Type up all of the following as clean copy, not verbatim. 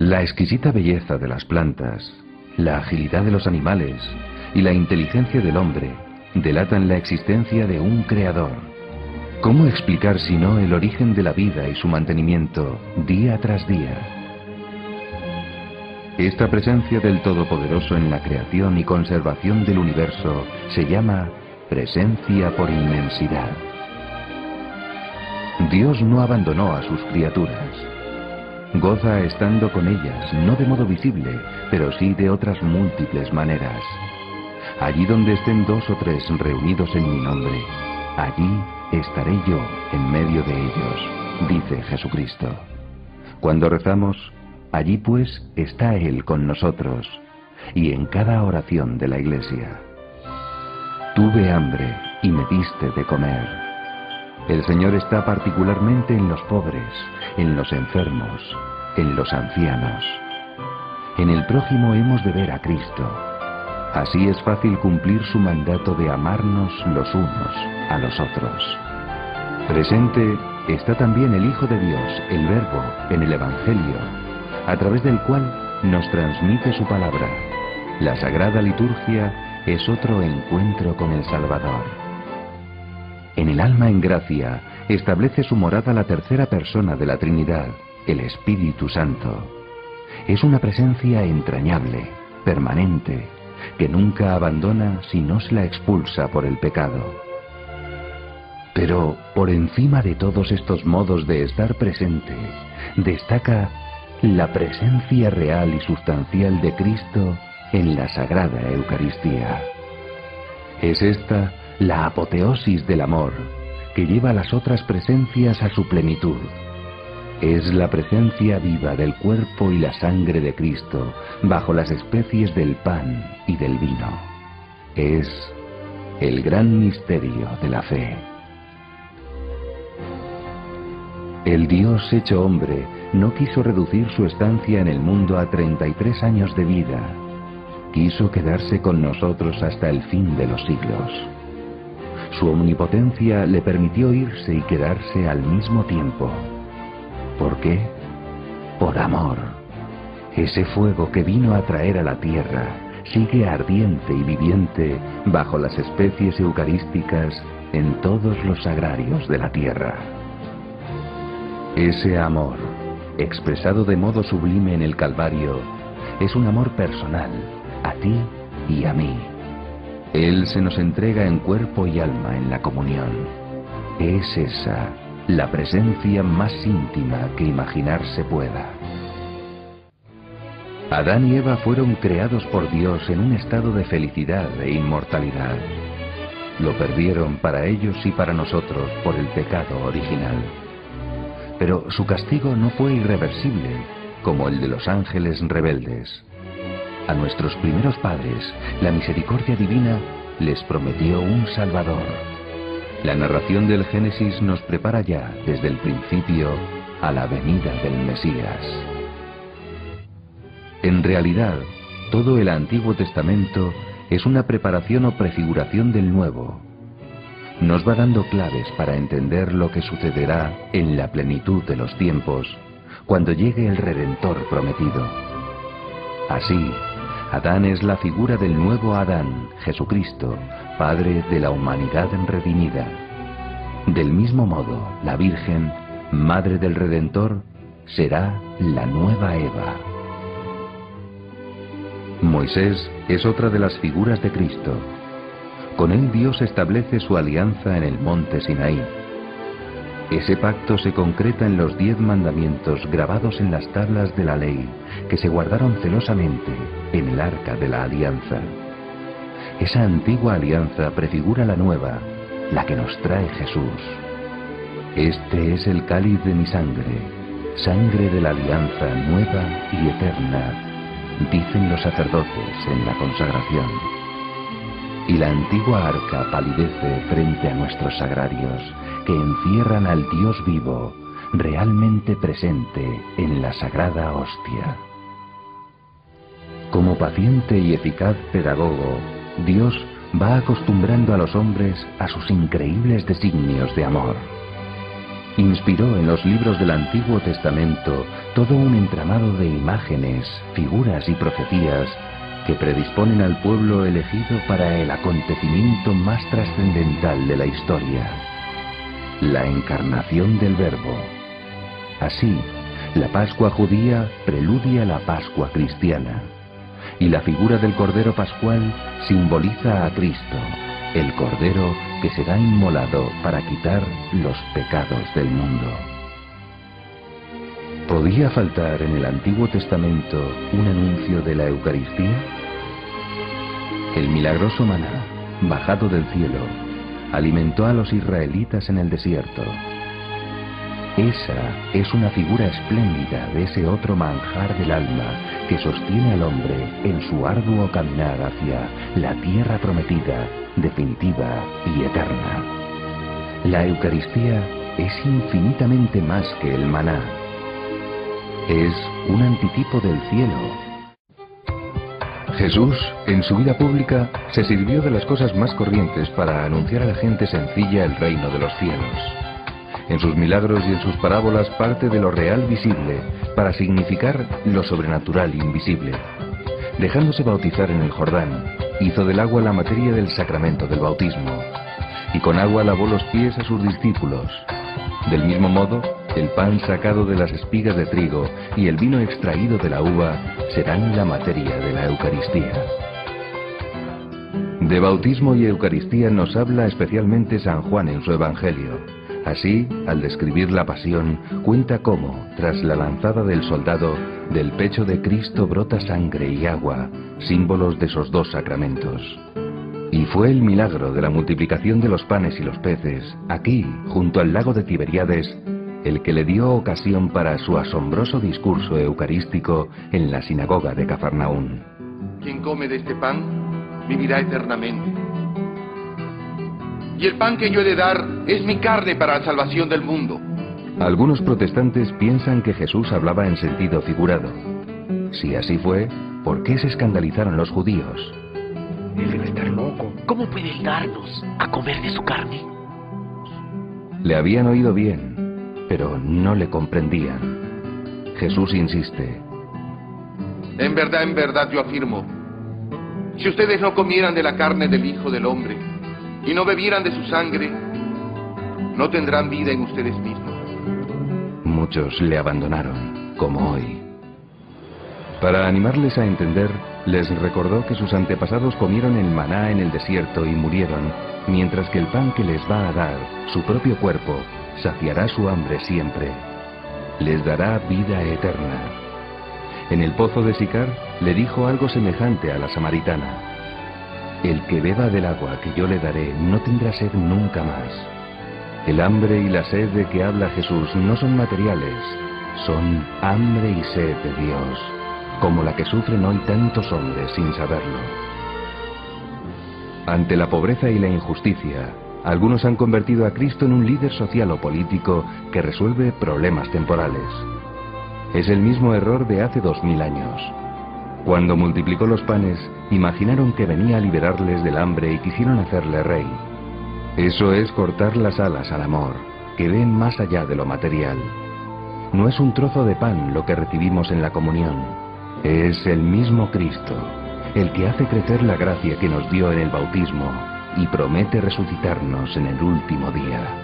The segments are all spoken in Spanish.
La exquisita belleza de las plantas, la agilidad de los animales y la inteligencia del hombre delatan la existencia de un creador. ¿Cómo explicar si no el origen de la vida y su mantenimiento día tras día? Esta presencia del Todopoderoso en la creación y conservación del universo se llama presencia por inmensidad. Dios no abandonó a sus criaturas. Goza estando con ellas, no de modo visible, pero sí de otras múltiples maneras. Allí donde estén 2 o 3 reunidos en mi nombre, allí estaré yo en medio de ellos, dice Jesucristo. Cuando rezamos, allí pues está Él con nosotros, y en cada oración de la Iglesia. Tuve hambre y me diste de comer. El Señor está particularmente en los pobres, en los enfermos, en los ancianos. En el prójimo hemos de ver a Cristo. Así es fácil cumplir su mandato de amarnos los unos a los otros. Presente está también el Hijo de Dios, el Verbo, en el Evangelio, a través del cual nos transmite su palabra. La Sagrada Liturgia es otro encuentro con el Salvador. En el alma en gracia establece su morada la tercera persona de la Trinidad, el Espíritu Santo. Es una presencia entrañable, permanente, que nunca abandona si no se la expulsa por el pecado. Pero por encima de todos estos modos de estar presente, destaca la presencia real y sustancial de Cristo en la Sagrada Eucaristía. Es esta la apoteosis del amor que lleva a las otras presencias a su plenitud. Es la presencia viva del cuerpo y la sangre de Cristo bajo las especies del pan y del vino. Es el gran misterio de la fe. El Dios hecho hombre no quiso reducir su estancia en el mundo a 33 años de vida. Quiso quedarse con nosotros hasta el fin de los siglos. Su omnipotencia le permitió irse y quedarse al mismo tiempo. ¿Por qué? Por amor. Ese fuego que vino a traer a la tierra sigue ardiente y viviente bajo las especies eucarísticas en todos los sagrarios de la tierra. Ese amor, expresado de modo sublime en el Calvario, es un amor personal, a ti y a mí. Él se nos entrega en cuerpo y alma en la comunión. Es esa la presencia más íntima que imaginarse pueda. Adán y Eva fueron creados por Dios en un estado de felicidad e inmortalidad. Lo perdieron para ellos y para nosotros por el pecado original. Pero su castigo no fue irreversible, como el de los ángeles rebeldes. A nuestros primeros padres, la misericordia divina les prometió un Salvador. La narración del Génesis nos prepara ya, desde el principio, a la venida del Mesías. En realidad, todo el Antiguo Testamento es una preparación o prefiguración del Nuevo. Nos va dando claves para entender lo que sucederá en la plenitud de los tiempos, cuando llegue el Redentor prometido. Así, Adán es la figura del nuevo Adán, Jesucristo, Padre de la humanidad redimida. Del mismo modo, la Virgen, Madre del Redentor, será la nueva Eva. Moisés es otra de las figuras de Cristo. Con él Dios establece su alianza en el monte Sinaí. Ese pacto se concreta en los 10 mandamientos grabados en las tablas de la ley, que se guardaron celosamente en el arca de la alianza. Esa antigua alianza prefigura la nueva, la que nos trae Jesús. Este es el cáliz de mi sangre, sangre de la alianza nueva y eterna, dicen los sacerdotes en la consagración. Y la antigua arca palidece frente a nuestros sagrarios, que encierran al Dios vivo, realmente presente en la sagrada hostia. Como paciente y eficaz pedagogo, Dios va acostumbrando a los hombres a sus increíbles designios de amor. Inspiró en los libros del Antiguo Testamento todo un entramado de imágenes, figuras y profecías que predisponen al pueblo elegido para el acontecimiento más trascendental de la historia, la encarnación del Verbo. Así, la Pascua judía preludia la Pascua cristiana, y la figura del Cordero Pascual simboliza a Cristo, el Cordero que será inmolado para quitar los pecados del mundo. ¿Podía faltar en el Antiguo Testamento un anuncio de la Eucaristía? El milagroso maná, bajado del cielo, alimentó a los israelitas en el desierto. Esa es una figura espléndida de ese otro manjar del alma que sostiene al hombre en su arduo caminar hacia la tierra prometida, definitiva y eterna. La Eucaristía es infinitamente más que el maná. Es un antitipo del cielo. Jesús, en su vida pública, se sirvió de las cosas más corrientes para anunciar a la gente sencilla el reino de los cielos. En sus milagros y en sus parábolas parte de lo real visible para significar lo sobrenatural invisible. Dejándose bautizar en el Jordán, hizo del agua la materia del sacramento del bautismo, y con agua lavó los pies a sus discípulos. Del mismo modo, el pan sacado de las espigas de trigo y el vino extraído de la uva serán la materia de la Eucaristía. De bautismo y Eucaristía nos habla especialmente San Juan en su Evangelio. Así, al describir la pasión, cuenta cómo, tras la lanzada del soldado, del pecho de Cristo brota sangre y agua, símbolos de esos dos sacramentos. Y fue el milagro de la multiplicación de los panes y los peces, aquí, junto al lago de Tiberíades, el que le dio ocasión para su asombroso discurso eucarístico en la sinagoga de Cafarnaún. Quien come de este pan, vivirá eternamente. Y el pan que yo he de dar es mi carne para la salvación del mundo. Algunos protestantes piensan que Jesús hablaba en sentido figurado. Si así fue, ¿por qué se escandalizaron los judíos? Él debe estar loco. ¿Cómo puede darnos a comer de su carne? Le habían oído bien, pero no le comprendían. Jesús insiste. En verdad yo afirmo, si ustedes no comieran de la carne del Hijo del Hombre y no bebieran de su sangre, no tendrán vida en ustedes mismos. Muchos le abandonaron, como hoy. Para animarles a entender, les recordó que sus antepasados comieron el maná en el desierto y murieron, mientras que el pan que les va a dar, su propio cuerpo, saciará su hambre siempre. Les dará vida eterna. En el pozo de Sicar le dijo algo semejante a la samaritana. El que beba del agua que yo le daré no tendrá sed nunca más. El hambre y la sed de que habla Jesús no son materiales, son hambre y sed de Dios, como la que sufren hoy tantos hombres sin saberlo. Ante la pobreza y la injusticia, algunos han convertido a Cristo en un líder social o político que resuelve problemas temporales. Es el mismo error de hace 2000 años. Cuando multiplicó los panes, imaginaron que venía a liberarles del hambre y quisieron hacerle rey. Eso es cortar las alas al amor, que ven más allá de lo material. No es un trozo de pan lo que recibimos en la comunión, es el mismo Cristo, el que hace crecer la gracia que nos dio en el bautismo y promete resucitarnos en el último día.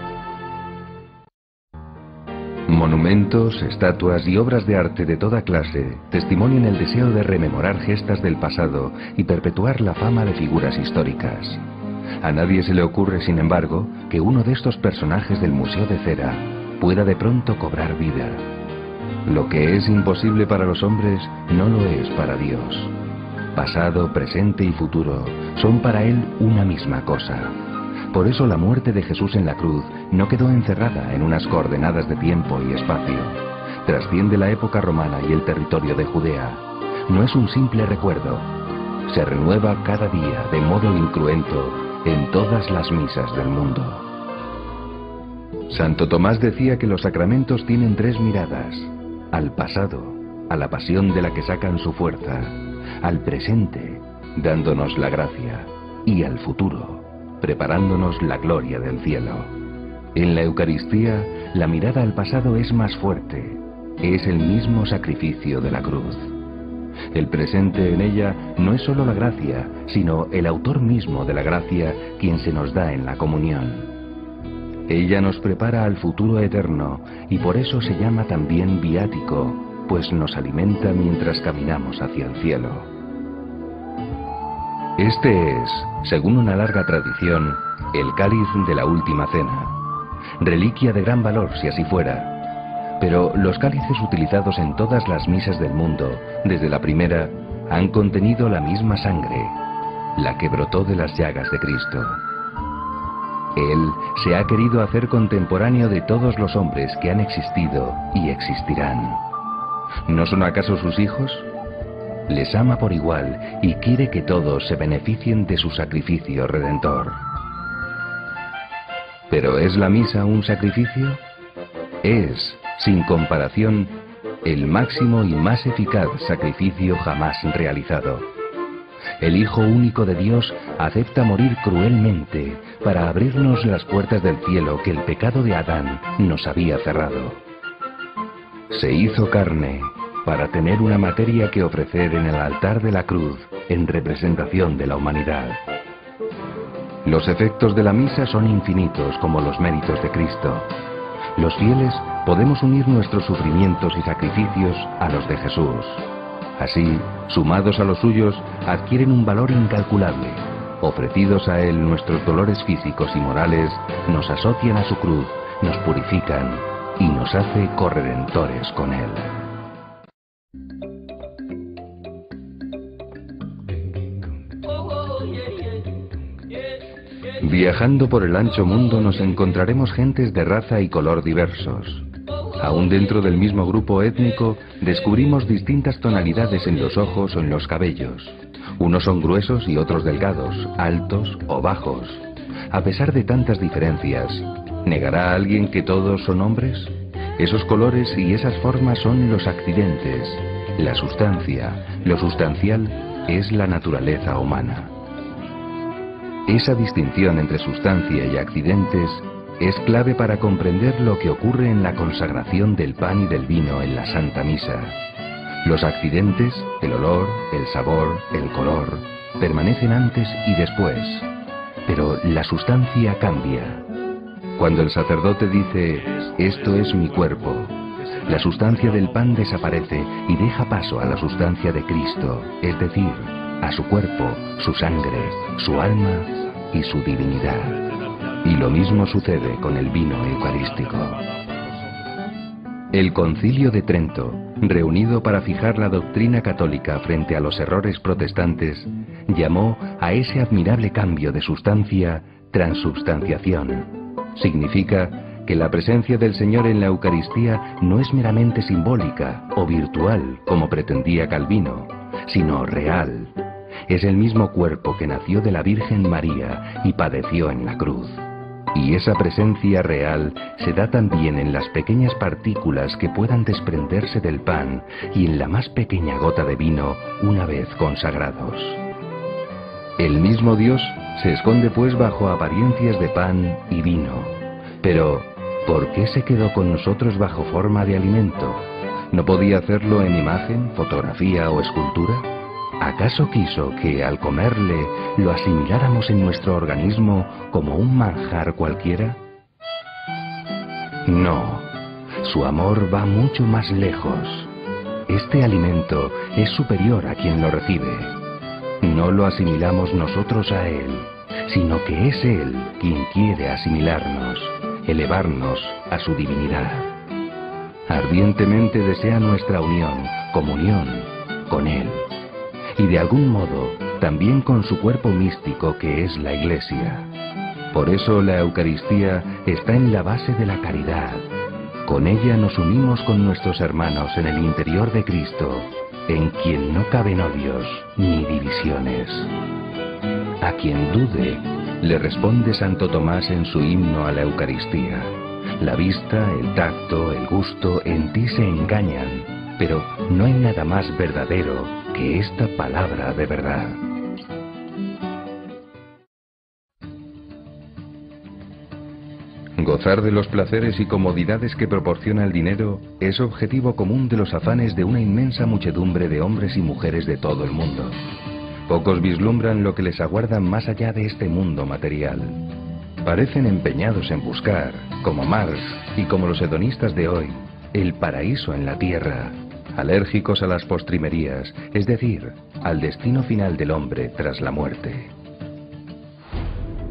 Monumentos, estatuas y obras de arte de toda clase testimonian el deseo de rememorar gestas del pasado y perpetuar la fama de figuras históricas. A nadie se le ocurre, sin embargo, que uno de estos personajes del Museo de Cera pueda de pronto cobrar vida. Lo que es imposible para los hombres no lo es para Dios. Pasado, presente y futuro son para Él una misma cosa. Por eso la muerte de Jesús en la cruz no quedó encerrada en unas coordenadas de tiempo y espacio. Trasciende la época romana y el territorio de Judea. No es un simple recuerdo. Se renueva cada día de modo incruento en todas las misas del mundo. Santo Tomás decía que los sacramentos tienen tres miradas: al pasado, a la pasión de la que sacan su fuerza, al presente, dándonos la gracia, y al futuro, preparándonos la gloria del cielo. En la Eucaristía, la mirada al pasado es más fuerte, es el mismo sacrificio de la cruz. El presente en ella no es solo la gracia, sino el autor mismo de la gracia quien se nos da en la comunión. Ella nos prepara al futuro eterno y por eso se llama también viático, pues nos alimenta mientras caminamos hacia el cielo. Este es, según una larga tradición, el cáliz de la última cena, reliquia de gran valor si así fuera. Pero los cálices utilizados en todas las misas del mundo, desde la primera, han contenido la misma sangre, la que brotó de las llagas de Cristo. Él se ha querido hacer contemporáneo de todos los hombres que han existido y existirán. ¿No son acaso sus hijos? Les ama por igual y quiere que todos se beneficien de su sacrificio redentor. ¿Pero es la misa un sacrificio? Es, sin comparación, el máximo y más eficaz sacrificio jamás realizado. El Hijo único de Dios acepta morir cruelmente para abrirnos las puertas del cielo que el pecado de Adán nos había cerrado. Se hizo carne para tener una materia que ofrecer en el altar de la cruz en representación de la humanidad. Los efectos de la misa son infinitos como los méritos de Cristo. Los fieles podemos unir nuestros sufrimientos y sacrificios a los de Jesús. Así, sumados a los suyos, adquieren un valor incalculable. Ofrecidos a Él nuestros dolores físicos y morales, nos asocian a su cruz, nos purifican y nos hace corredentores con Él. Viajando por el ancho mundo nos encontraremos gentes de raza y color diversos. Aún dentro del mismo grupo étnico descubrimos distintas tonalidades en los ojos o en los cabellos. Unos son gruesos y otros delgados, altos o bajos. A pesar de tantas diferencias, ¿negará alguien que todos son hombres? Esos colores y esas formas son los accidentes. La sustancia, lo sustancial, es la naturaleza humana. Esa distinción entre sustancia y accidentes es clave para comprender lo que ocurre en la consagración del pan y del vino en la Santa Misa. Los accidentes, el olor, el sabor, el color, permanecen antes y después, pero la sustancia cambia. Cuando el sacerdote dice, esto es mi cuerpo, la sustancia del pan desaparece y deja paso a la sustancia de Cristo, es decir, a su cuerpo, su sangre, su alma y su divinidad. Y lo mismo sucede con el vino eucarístico. El Concilio de Trento, reunido para fijar la doctrina católica frente a los errores protestantes, llamó a ese admirable cambio de sustancia transubstanciación. Significa que la presencia del Señor en la Eucaristía no es meramente simbólica o virtual, como pretendía Calvino, sino real. Es el mismo cuerpo que nació de la Virgen María y padeció en la cruz. Y esa presencia real se da también en las pequeñas partículas que puedan desprenderse del pan y en la más pequeña gota de vino una vez consagrados. El mismo Dios se esconde pues bajo apariencias de pan y vino. Pero, ¿por qué se quedó con nosotros bajo forma de alimento? ¿No podía hacerlo en imagen, fotografía o escultura? ¿Acaso quiso que al comerle lo asimiláramos en nuestro organismo como un manjar cualquiera? No, su amor va mucho más lejos. Este alimento es superior a quien lo recibe. No lo asimilamos nosotros a Él, sino que es Él quien quiere asimilarnos, elevarnos a su divinidad. Ardientemente desea nuestra unión, comunión, con Él. Y de algún modo también con su cuerpo místico que es la Iglesia. Por eso la Eucaristía está en la base de la caridad. Con ella nos unimos con nuestros hermanos en el interior de Cristo, en quien no caben odios ni divisiones. A quien dude, le responde Santo Tomás en su himno a la Eucaristía. La vista, el tacto, el gusto en ti se engañan, pero no hay nada más verdadero que esta palabra de verdad. Gozar de los placeres y comodidades que proporciona el dinero es objetivo común de los afanes de una inmensa muchedumbre de hombres y mujeres de todo el mundo. Pocos vislumbran lo que les aguarda más allá de este mundo material. Parecen empeñados en buscar, como Marx y como los hedonistas de hoy, el paraíso en la tierra, alérgicos a las postrimerías, es decir, al destino final del hombre tras la muerte.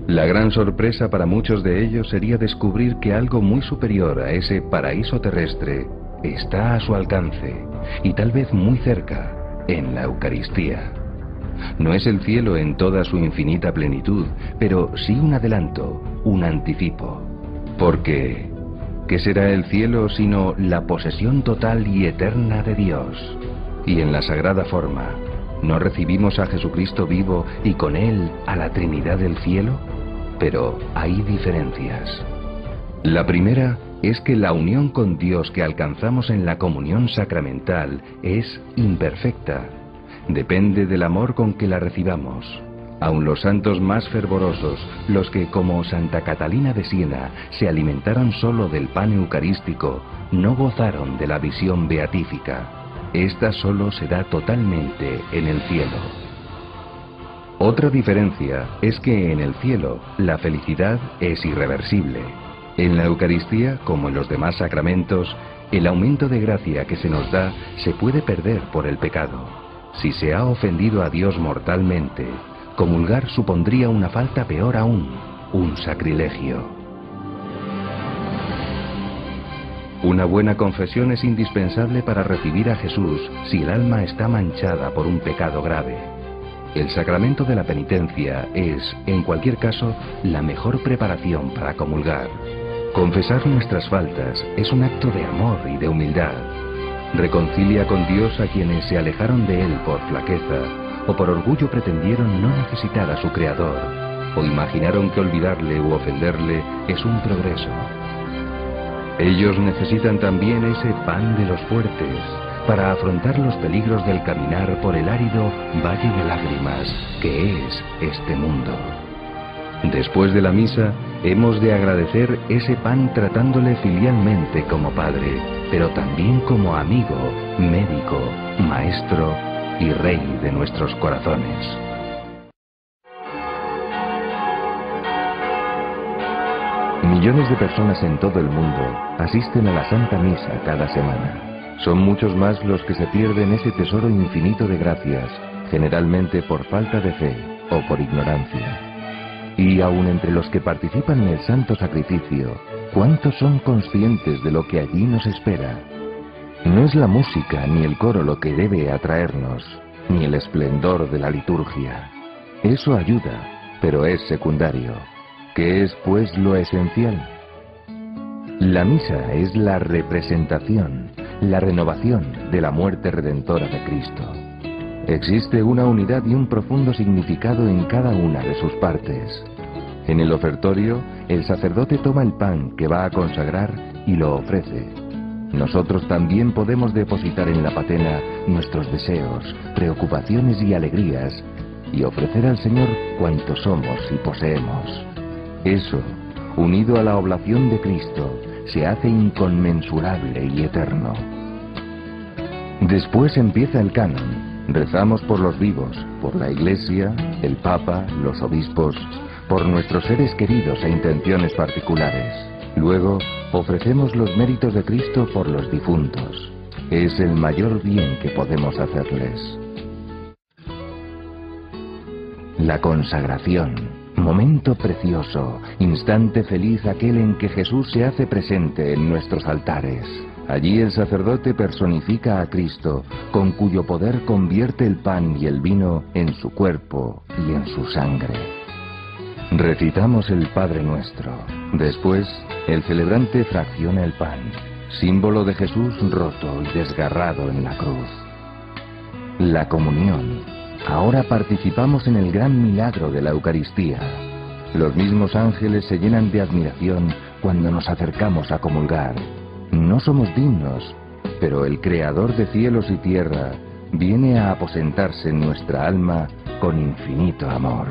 La gran sorpresa para muchos de ellos sería descubrir que algo muy superior a ese paraíso terrestre está a su alcance, y tal vez muy cerca, en la Eucaristía. No es el cielo en toda su infinita plenitud, pero sí un adelanto, un anticipo. Porque, ¿qué será el cielo sino la posesión total y eterna de Dios? Y en la sagrada forma, ¿no recibimos a Jesucristo vivo y con Él a la Trinidad del cielo? Pero hay diferencias. La primera es que la unión con Dios que alcanzamos en la comunión sacramental es imperfecta. Depende del amor con que la recibamos. Aun los santos más fervorosos, los que como Santa Catalina de Siena se alimentaron solo del pan eucarístico, no gozaron de la visión beatífica. Esta solo se da totalmente en el cielo. Otra diferencia es que en el cielo la felicidad es irreversible. En la Eucaristía, como en los demás sacramentos, el aumento de gracia que se nos da se puede perder por el pecado. Si se ha ofendido a Dios mortalmente, comulgar supondría una falta peor aún, un sacrilegio. Una buena confesión es indispensable para recibir a Jesús si el alma está manchada por un pecado grave. El sacramento de la penitencia es, en cualquier caso, la mejor preparación para comulgar. Confesar nuestras faltas es un acto de amor y de humildad. Reconcilia con Dios a quienes se alejaron de Él por flaqueza, o por orgullo pretendieron no necesitar a su Creador, o imaginaron que olvidarle u ofenderle es un progreso. Ellos necesitan también ese pan de los fuertes, para afrontar los peligros del caminar por el árido valle de lágrimas que es este mundo. Después de la misa, hemos de agradecer ese pan tratándole filialmente como Padre, pero también como amigo, médico, maestro y Rey de nuestros corazones. Millones de personas en todo el mundo asisten a la Santa Misa cada semana. Son muchos más los que se pierden ese tesoro infinito de gracias, generalmente por falta de fe o por ignorancia. Y aun entre los que participan en el santo sacrificio, ¿cuántos son conscientes de lo que allí nos espera? No es la música ni el coro lo que debe atraernos, ni el esplendor de la liturgia. Eso ayuda, pero es secundario. ¿Qué es, pues, lo esencial? La misa es la representación, la renovación de la muerte redentora de Cristo. Existe una unidad y un profundo significado en cada una de sus partes. En el ofertorio, el sacerdote toma el pan que va a consagrar y lo ofrece. Nosotros también podemos depositar en la patena nuestros deseos, preocupaciones y alegrías y ofrecer al Señor cuanto somos y poseemos. Eso, unido a la oblación de Cristo, se hace inconmensurable y eterno. Después empieza el canon. Rezamos por los vivos, por la Iglesia, el Papa, los obispos, por nuestros seres queridos e intenciones particulares. Luego, ofrecemos los méritos de Cristo por los difuntos. Es el mayor bien que podemos hacerles. La consagración. Momento precioso, instante feliz aquel en que Jesús se hace presente en nuestros altares. Allí el sacerdote personifica a Cristo, con cuyo poder convierte el pan y el vino en su cuerpo y en su sangre. Recitamos el Padre Nuestro. Después, el celebrante fracciona el pan, símbolo de Jesús roto y desgarrado en la cruz. La comunión. Ahora participamos en el gran milagro de la Eucaristía. Los mismos ángeles se llenan de admiración cuando nos acercamos a comulgar. No somos dignos, pero el Creador de cielos y tierra viene a aposentarse en nuestra alma con infinito amor.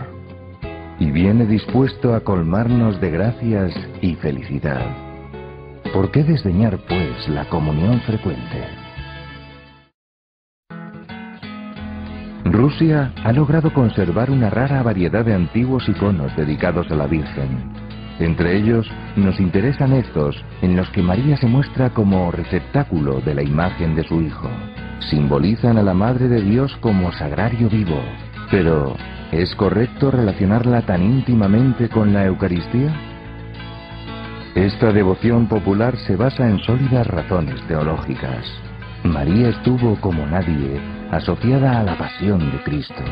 y viene dispuesto a colmarnos de gracias y felicidad. ¿Por qué desdeñar, pues, la comunión frecuente? Rusia ha logrado conservar una rara variedad de antiguos iconos dedicados a la Virgen. Entre ellos, nos interesan estos en los que María se muestra como receptáculo de la imagen de su Hijo. Simbolizan a la Madre de Dios como sagrario vivo. Pero, ¿es correcto relacionarla tan íntimamente con la Eucaristía? Esta devoción popular se basa en sólidas razones teológicas. María estuvo, como nadie, asociada a la pasión de Cristo.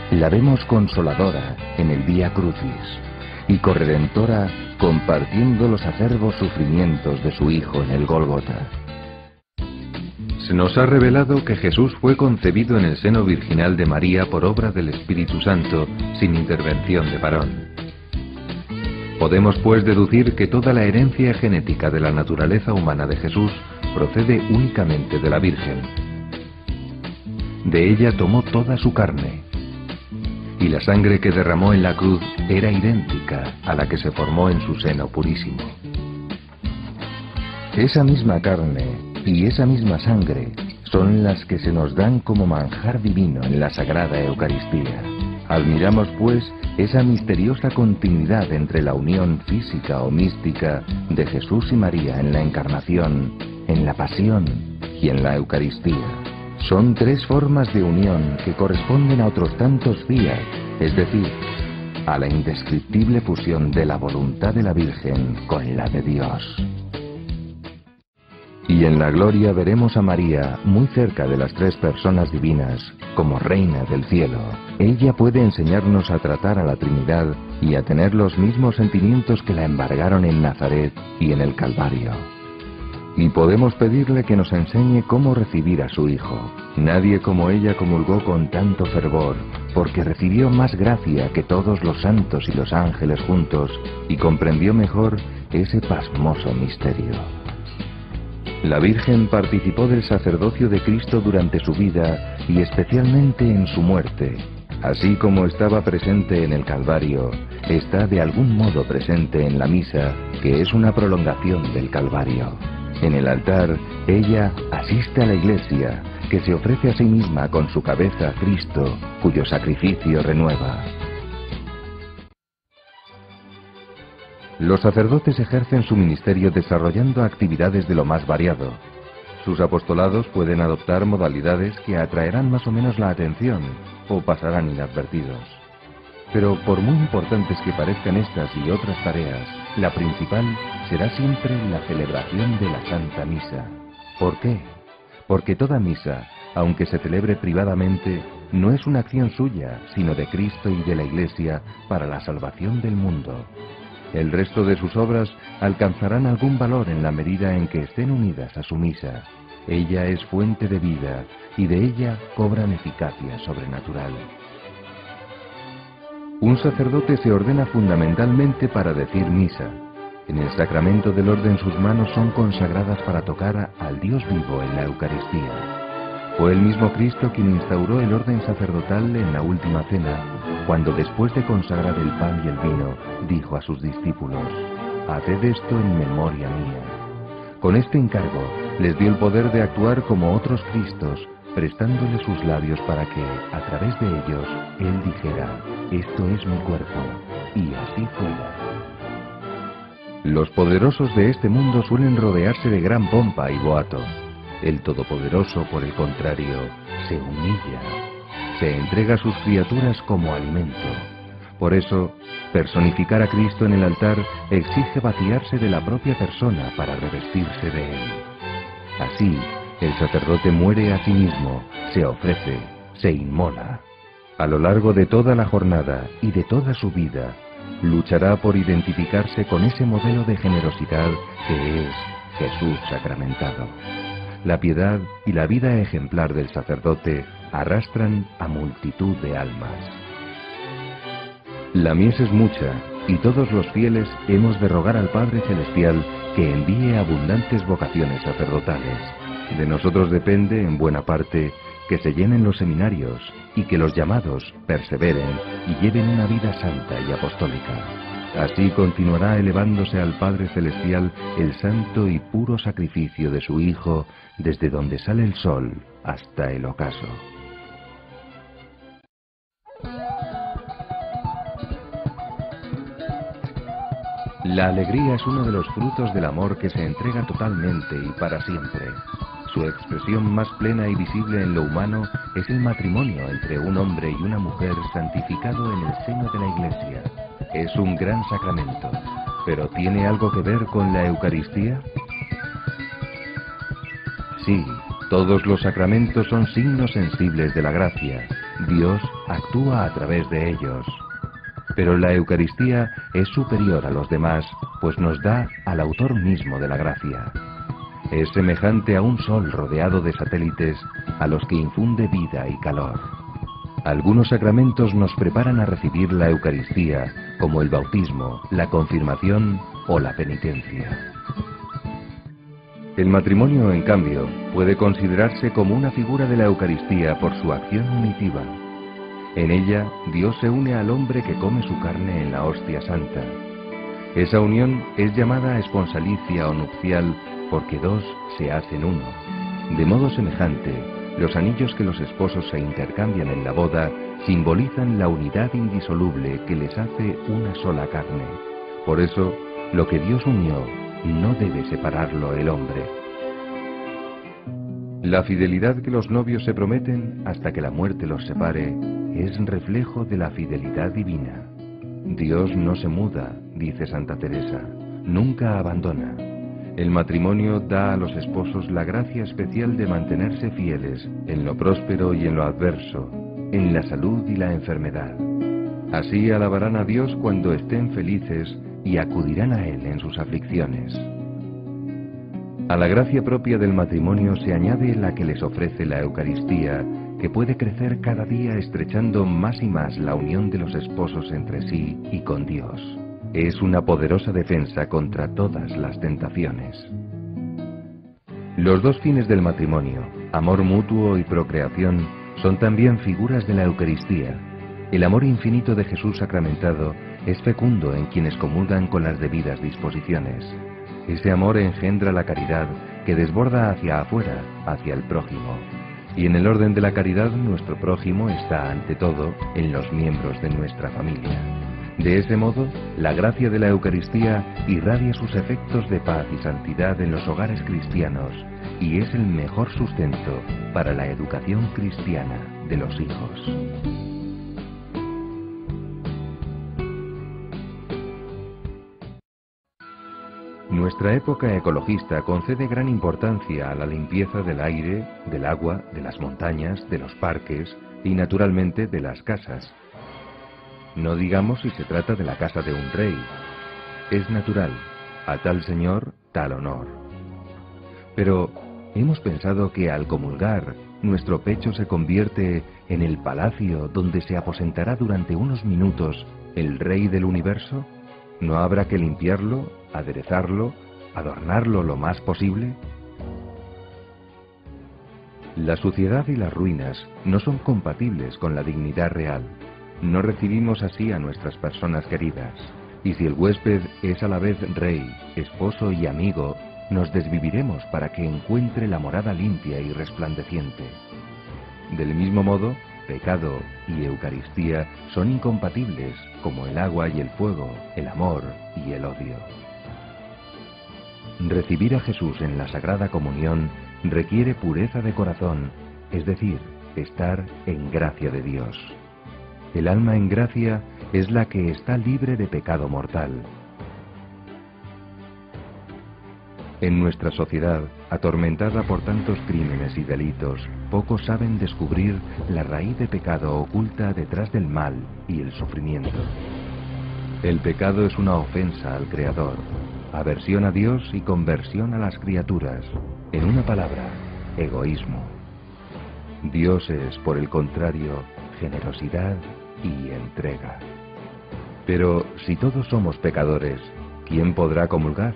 La vemos consoladora en el Vía Crucis y corredentora compartiendo los acerbos sufrimientos de su Hijo en el Gólgota. Se nos ha revelado que Jesús fue concebido en el seno virginal de María por obra del Espíritu Santo, sin intervención de varón. Podemos pues deducir que toda la herencia genética de la naturaleza humana de Jesús procede únicamente de la Virgen. De ella tomó toda su carne, y la sangre que derramó en la cruz era idéntica a la que se formó en su seno purísimo. Esa misma carne y esa misma sangre son las que se nos dan como manjar divino en la Sagrada Eucaristía. Admiramos, pues, esa misteriosa continuidad entre la unión física o mística de Jesús y María en la Encarnación, en la Pasión y en la Eucaristía. Son tres formas de unión que corresponden a otros tantos días, es decir, a la indescriptible fusión de la voluntad de la Virgen con la de Dios. Y en la gloria veremos a María muy cerca de las tres personas divinas, como Reina del Cielo. Ella puede enseñarnos a tratar a la Trinidad y a tener los mismos sentimientos que la embargaron en Nazaret y en el Calvario. Y podemos pedirle que nos enseñe cómo recibir a su Hijo. Nadie como ella comulgó con tanto fervor, porque recibió más gracia que todos los santos y los ángeles juntos, y comprendió mejor ese pasmoso misterio. La Virgen participó del sacerdocio de Cristo durante su vida y especialmente en su muerte. Así como estaba presente en el Calvario, está de algún modo presente en la misa, que es una prolongación del Calvario. En el altar, ella asiste a la Iglesia, que se ofrece a sí misma con su cabeza a Cristo, cuyo sacrificio renueva. Los sacerdotes ejercen su ministerio desarrollando actividades de lo más variado. Sus apostolados pueden adoptar modalidades que atraerán más o menos la atención, o pasarán inadvertidos. Pero por muy importantes que parezcan estas y otras tareas, la principal será siempre la celebración de la Santa Misa. ¿Por qué? Porque toda misa, aunque se celebre privadamente, no es una acción suya, sino de Cristo y de la Iglesia para la salvación del mundo. El resto de sus obras alcanzarán algún valor en la medida en que estén unidas a su misa. Ella es fuente de vida y de ella cobran eficacia sobrenatural. Un sacerdote se ordena fundamentalmente para decir misa. En el sacramento del orden sus manos son consagradas para tocar al Dios vivo en la Eucaristía. Fue el mismo Cristo quien instauró el orden sacerdotal en la última cena, cuando después de consagrar el pan y el vino, dijo a sus discípulos: «Haced esto en memoria mía». Con este encargo, les dio el poder de actuar como otros Cristos, prestándole sus labios para que, a través de ellos, Él dijera: «Esto es mi cuerpo», y así fuera. Los poderosos de este mundo suelen rodearse de gran pompa y boato. El Todopoderoso, por el contrario, se humilla, se entrega a sus criaturas como alimento. Por eso, personificar a Cristo en el altar exige vaciarse de la propia persona para revestirse de Él. Así, el sacerdote muere a sí mismo, se ofrece, se inmola. A lo largo de toda la jornada y de toda su vida, luchará por identificarse con ese modelo de generosidad que es Jesús sacramentado. La piedad y la vida ejemplar del sacerdote arrastran a multitud de almas. La mies es mucha, y todos los fieles hemos de rogar al Padre Celestial que envíe abundantes vocaciones sacerdotales. De nosotros depende, en buena parte, que se llenen los seminarios y que los llamados perseveren y lleven una vida santa y apostólica. Así continuará elevándose al Padre Celestial el santo y puro sacrificio de su Hijo desde donde sale el sol hasta el ocaso. La alegría es uno de los frutos del amor que se entrega totalmente y para siempre. Su expresión más plena y visible en lo humano es el matrimonio entre un hombre y una mujer santificado en el seno de la Iglesia. Es un gran sacramento, pero ¿tiene algo que ver con la Eucaristía? Sí, todos los sacramentos son signos sensibles de la gracia. Dios actúa a través de ellos. Pero la Eucaristía es superior a los demás, pues nos da al autor mismo de la gracia. Es semejante a un sol rodeado de satélites a los que infunde vida y calor. Algunos sacramentos nos preparan a recibir la Eucaristía, como el bautismo, la confirmación o la penitencia. El matrimonio, en cambio, puede considerarse como una figura de la Eucaristía por su acción unitiva. En ella, Dios se une al hombre que come su carne en la hostia santa. Esa unión es llamada esponsalicia o nupcial porque dos se hacen uno. De modo semejante, los anillos que los esposos se intercambian en la boda simbolizan la unidad indisoluble que les hace una sola carne. Por eso, lo que Dios unió no debe separarlo el hombre. La fidelidad que los novios se prometen hasta que la muerte los separe es reflejo de la fidelidad divina. Dios no se muda, dice Santa Teresa, nunca abandona. El matrimonio da a los esposos la gracia especial de mantenerse fieles en lo próspero y en lo adverso, en la salud y la enfermedad. Así alabarán a Dios cuando estén felices y acudirán a Él en sus aflicciones. A la gracia propia del matrimonio se añade la que les ofrece la Eucaristía, que puede crecer cada día estrechando más y más la unión de los esposos entre sí y con Dios. Es una poderosa defensa contra todas las tentaciones. Los dos fines del matrimonio, amor mutuo y procreación, son también figuras de la Eucaristía. El amor infinito de Jesús sacramentado es fecundo en quienes comulgan con las debidas disposiciones. Ese amor engendra la caridad que desborda hacia afuera, hacia el prójimo. Y en el orden de la caridad, nuestro prójimo está ante todo en los miembros de nuestra familia. De ese modo, la gracia de la Eucaristía irradia sus efectos de paz y santidad en los hogares cristianos y es el mejor sustento para la educación cristiana de los hijos. Nuestra época ecologista concede gran importancia a la limpieza del aire, del agua, de las montañas, de los parques y naturalmente de las casas. No digamos si se trata de la casa de un rey. Es natural, a tal señor, tal honor. Pero hemos pensado que al comulgar, nuestro pecho se convierte en el palacio donde se aposentará durante unos minutos el rey del universo. ¿No habrá que limpiarlo, aderezarlo, adornarlo lo más posible? La suciedad y las ruinas no son compatibles con la dignidad real. No recibimos así a nuestras personas queridas. Y si el huésped es a la vez rey, esposo y amigo, nos desviviremos para que encuentre la morada limpia y resplandeciente. Del mismo modo, pecado y Eucaristía son incompatibles, como el agua y el fuego, el amor y el odio. Recibir a Jesús en la Sagrada Comunión requiere pureza de corazón, es decir, estar en gracia de Dios. El alma en gracia es la que está libre de pecado mortal. En nuestra sociedad, atormentada por tantos crímenes y delitos, pocos saben descubrir la raíz de pecado oculta detrás del mal y el sufrimiento. El pecado es una ofensa al Creador, aversión a Dios y conversión a las criaturas. En una palabra, egoísmo. Dios es, por el contrario, generosidad y entrega. Pero si todos somos pecadores, ¿quién podrá comulgar?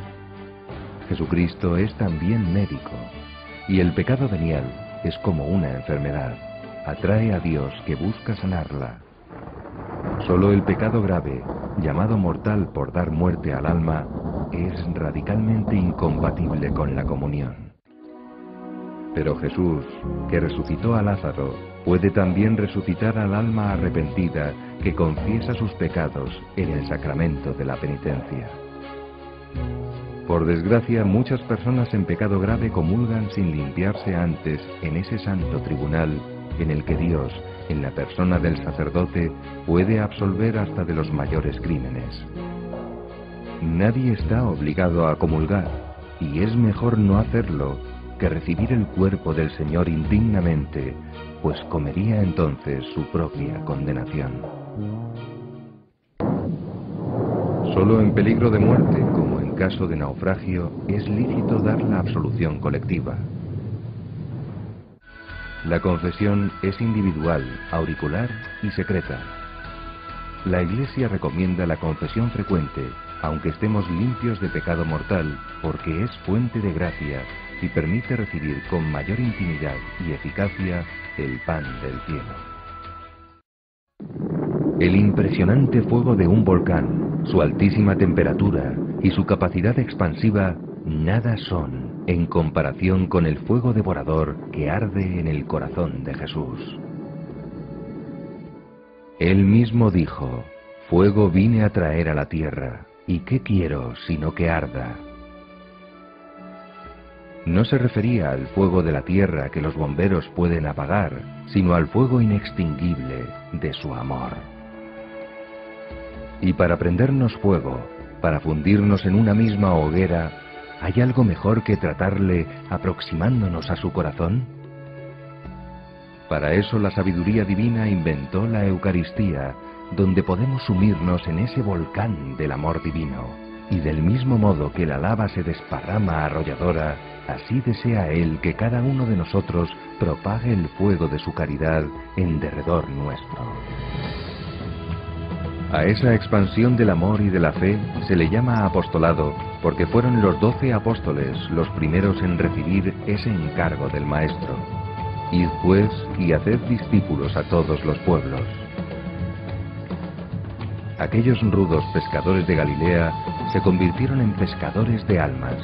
Jesucristo es también médico, y el pecado venial es como una enfermedad. Atrae a Dios que busca sanarla. Solo el pecado grave, llamado mortal por dar muerte al alma, es radicalmente incompatible con la comunión. Pero Jesús, que resucitó a Lázaro, puede también resucitar al alma arrepentida que confiesa sus pecados en el sacramento de la penitencia. Por desgracia, muchas personas en pecado grave comulgan sin limpiarse antes en ese santo tribunal en el que Dios, en la persona del sacerdote, puede absolver hasta de los mayores crímenes. Nadie está obligado a comulgar, y es mejor no hacerlo que recibir el cuerpo del Señor indignamente, pues comería entonces su propia condenación. Solo en peligro de muerte, como en caso de naufragio, es lícito dar la absolución colectiva. La confesión es individual, auricular y secreta. La Iglesia recomienda la confesión frecuente, aunque estemos limpios de pecado mortal, porque es fuente de gracia y permite recibir con mayor intimidad y eficacia el pan del cielo. El impresionante fuego de un volcán, su altísima temperatura y su capacidad expansiva nada son en comparación con el fuego devorador que arde en el corazón de Jesús. Él mismo dijo: «Fuego vine a traer a la tierra, ¿y qué quiero sino que arda?». No se refería al fuego de la tierra que los bomberos pueden apagar, sino al fuego inextinguible de su amor. Y para prendernos fuego, para fundirnos en una misma hoguera, ¿hay algo mejor que tratarle aproximándonos a su corazón? Para eso la sabiduría divina inventó la Eucaristía, donde podemos sumirnos en ese volcán del amor divino, y del mismo modo que la lava se desparrama arrolladora, así desea Él que cada uno de nosotros propague el fuego de su caridad en derredor nuestro. A esa expansión del amor y de la fe se le llama apostolado, porque fueron los 12 apóstoles los primeros en recibir ese encargo del Maestro. Id pues y haced discípulos a todos los pueblos. Aquellos rudos pescadores de Galilea se convirtieron en pescadores de almas.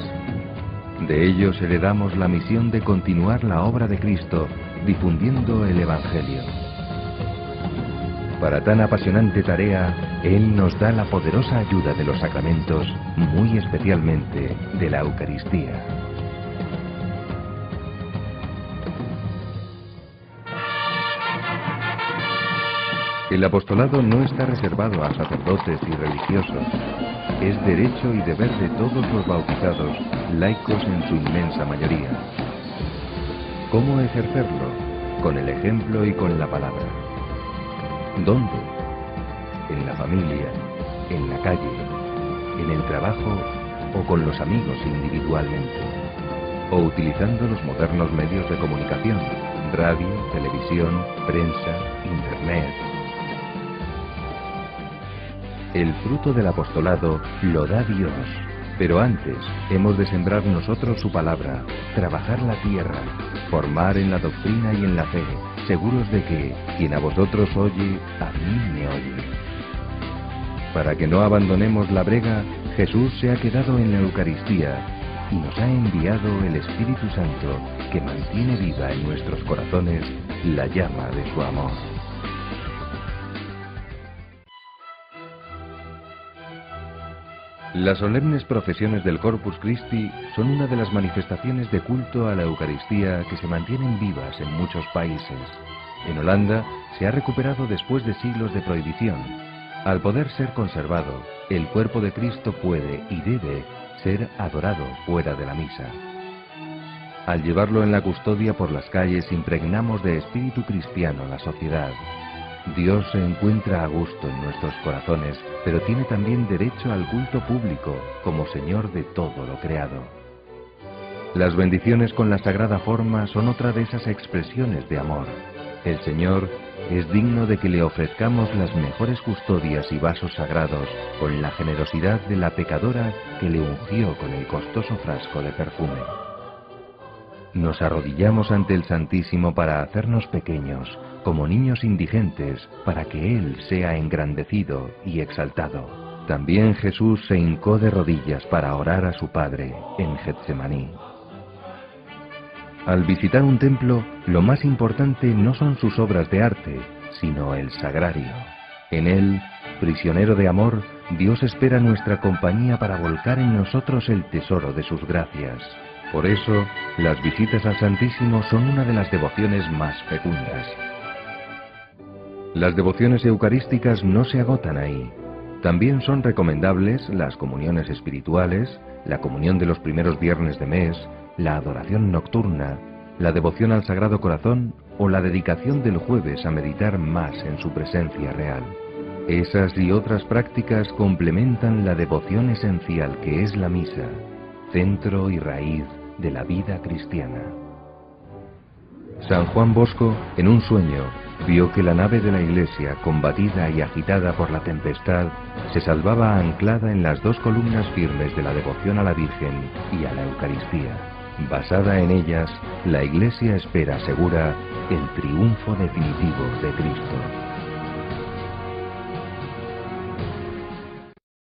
De ellos heredamos la misión de continuar la obra de Cristo, difundiendo el Evangelio. Para tan apasionante tarea, Él nos da la poderosa ayuda de los sacramentos, muy especialmente de la Eucaristía. El apostolado no está reservado a sacerdotes y religiosos. Es derecho y deber de todos los bautizados, laicos en su inmensa mayoría. ¿Cómo ejercerlo? Con el ejemplo y con la palabra. ¿Dónde? En la familia, en la calle, en el trabajo o con los amigos individualmente. O utilizando los modernos medios de comunicación, radio, televisión, prensa, internet. El fruto del apostolado lo da Dios, pero antes hemos de sembrar nosotros su palabra, trabajar la tierra, formar en la doctrina y en la fe, seguros de que quien a vosotros oye, a mí me oye. Para que no abandonemos la brega, Jesús se ha quedado en la Eucaristía y nos ha enviado el Espíritu Santo que mantiene viva en nuestros corazones la llama de su amor. Las solemnes procesiones del Corpus Christi son una de las manifestaciones de culto a la Eucaristía que se mantienen vivas en muchos países. En Holanda se ha recuperado después de siglos de prohibición. Al poder ser conservado, el cuerpo de Cristo puede y debe ser adorado fuera de la misa. Al llevarlo en la custodia por las calles impregnamos de espíritu cristiano la sociedad. Dios se encuentra a gusto en nuestros corazones, pero tiene también derecho al culto público, como Señor de todo lo creado. Las bendiciones con la sagrada forma son otra de esas expresiones de amor. El Señor es digno de que le ofrezcamos las mejores custodias y vasos sagrados con la generosidad de la pecadora que le ungió con el costoso frasco de perfume. Nos arrodillamos ante el Santísimo para hacernos pequeños, como niños indigentes, para que Él sea engrandecido y exaltado. También Jesús se hincó de rodillas para orar a su Padre en Getsemaní. Al visitar un templo, lo más importante no son sus obras de arte, sino el sagrario. En él, prisionero de amor, Dios espera nuestra compañía para volcar en nosotros el tesoro de sus gracias. Por eso, las visitas al Santísimo son una de las devociones más fecundas. Las devociones eucarísticas no se agotan ahí. También son recomendables las comuniones espirituales, la comunión de los primeros viernes de mes, la adoración nocturna, la devoción al Sagrado Corazón o la dedicación del jueves a meditar más en su presencia real. Esas y otras prácticas complementan la devoción esencial que es la misa, centro y raíz de la vida cristiana. San Juan Bosco, en un sueño, vio que la nave de la iglesia, combatida y agitada por la tempestad, se salvaba anclada en las dos columnas firmes de la devoción a la Virgen y a la Eucaristía. Basada en ellas, la iglesia espera segura el triunfo definitivo de Cristo.